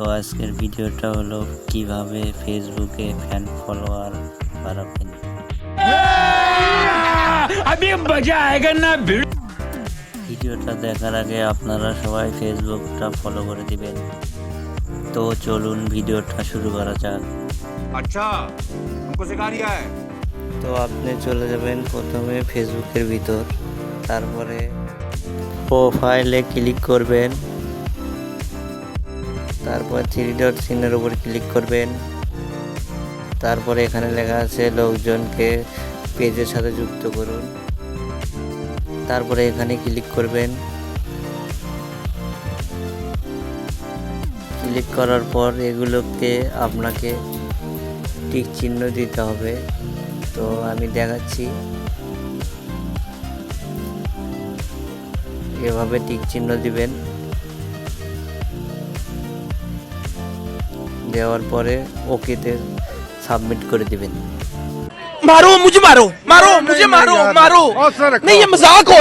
তো আজকের ভিডিওটা হলো কিভাবে ফেসবুকে ফ্যান ফলোয়ার বাড়াবেন। ভিডিওটা দেখার আগে আপনারা সবাই ফেসবুকটা ফলো করে দিবেন। তো চলুন ভিডিওটা শুরু করা যাক। अच्छा हमको सिखा रिया है। তো আপনি চলে যাবেন প্রথমে ফেসবুকের ভিতর, তারপরে প্রোফাইলে ক্লিক করবেন, তারপর থ্রি ডট চিহ্নের উপর ক্লিক করবেন, তারপরে এখানে লেখা আছে লোকজনকে পেজের সাথে যুক্ত করুন, তারপরে এখানে ক্লিক করবেন। ক্লিক করার পর এগুলোকে আপনাকে টিক চিহ্ন দিতে হবে। তো আমি দেখাচ্ছি, এভাবে টিক চিহ্ন দিবেন। দেওয়ার পরে ওকেতে সাবমিট করে দিবেন। मारो मुझे मारो मारो मुझे मारो मारो नहीं ये मजाक हो